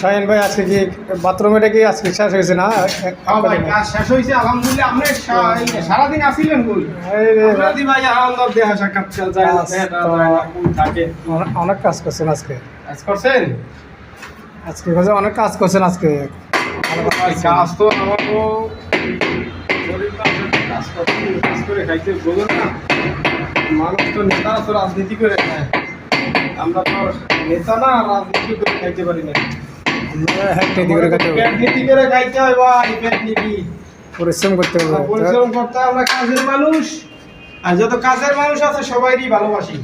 শাহিন ভাই আজকে কি বাথরুমে কি আজকে শেষ হয়েছে না? হ্যাঁ ভাই কাজ শেষ হয়েছে আলহামদুলিল্লাহ। আপনি সারাদিন আসিলেন কই? এই রে, আপনাদের ভাই আনন্দ দেখা সাক্ষাৎ যায় না, দেখা যায় না, কই থাকে? অনেক কাজ করছেন আজকে। কাজ করছেন? আজকে অনেক কাজ করছেন আজকে। ভাই কাজ তো আমারও শরীরটা কাজ করতে কাজ করে খাইতে বোঝেন না। মানুষ তো নেতারা তো রাজনীতি করে খায়, আমরা তো আর নেতা না, রাজনীতি করে খাইতে পারি না। পেট নীতি করে খাইতে হয় ভাই, পেট নীতি পরিশ্রম করতে হবে। পরিশ্রম করতে হয়। আমরা কাজের মানুষ, আর যত কাজের মানুষ আছে সবাইই ভালোবাসি,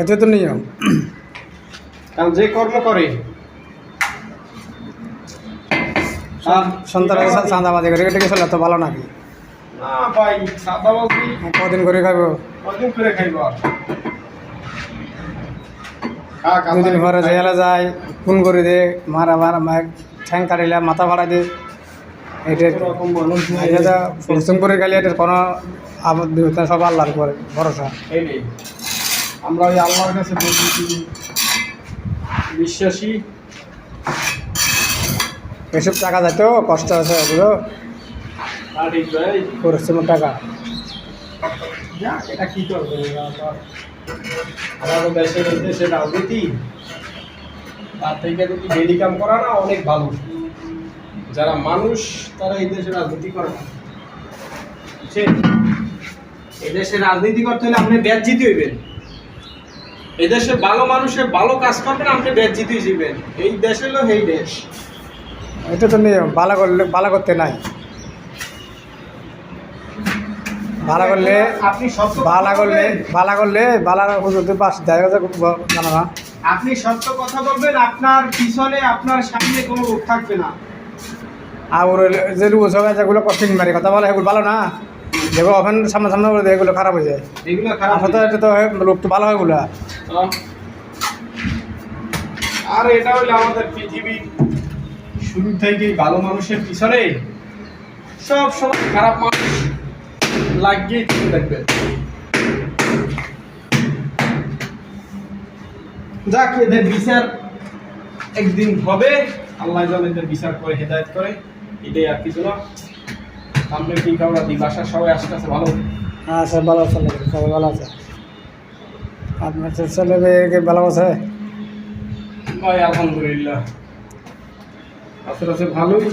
এটা তো নিয়ম। কারণ যে কর্ম করে সন্তান চাঁদাবাজি করে এটা কি চলে তো ভালো নাকি? না ভাই, সাদাবাজি কদিন করে খাইবো? কদিন করে খাইব? দুদিন পরে জেলে যায়, খুন করে দে, মারা ঠ্যাং কাটিলে মাথা ভাড়া দে। এটা এরকম মানুষ নাই। এটা পরিশ্রম করে গেলে এটার কোনো আপদ বিপদ নাই, সব আল্লাহর উপরে ভরসা। এই নেই, আমরা ওই আল্লাহর কাছে বলছি বিশ্বাসী। এসব টাকা যাইতো কষ্ট আছে এগুলো ঠিক ভাই, পরিশ্রমের টাকা। যাক, এটা কি করবে? আমাদের দেশের দেশের রাজনীতি তার থেকে যদি মেডিকাম করা না অনেক ভালো। যারা মানুষ তারা এই দেশে রাজনীতি করে না, বুঝছেন? এই দেশে রাজনীতি করতে হলে আপনি ব্যাচ জিতে হইবেন। এই দেশে ভালো মানুষের ভালো কাজ করবেন, আপনি ব্যাচ জিতে যাবেন। এই দেশ হলো এই দেশ। এটা তো নিয়ম। ভালো করলে ভালো করতে নাই, ভালো করলে আপনি সত্য ভালো কথা করলে বলবেন। ভালো হুজুরদের পাশ জায়গা জানা না। আপনি সত্য কথা বলবেন, আপনার পিছনে আপনার সামনে কোনো লোক থাকবে না। আর ওর যে রুজ হবে যেগুলো কঠিন মারি কথা বলে এগুলো ভালো না, যেগুলো ওখানে সামনে সামনে করে দেয় এগুলো খারাপ হয়ে যায়। এগুলো খারাপ আসলে এটা তো লোক তো ভালো হয় এগুলো। আর এটা হলো আমাদের পৃথিবী শুরু থেকেই ভালো মানুষের পিছনে সব সময় খারাপ মানুষ লাগিয়ে থেকে থাকবে। যাক, এদের বিচার একদিন হবে, আল্লাহ যেন এদের বিচার করে হেদায়েত করে, এটাই আর কিছু না। আমরা কি কারণ বাসার সবাই আসতেছে ভালো? হ্যাঁ সব ভালো আছে, সবাই ভালো আছে। আপনার ছেলে মেয়েকে ভালো আছে? ভাই আলহামদুলিল্লাহ, আছে ভালোই।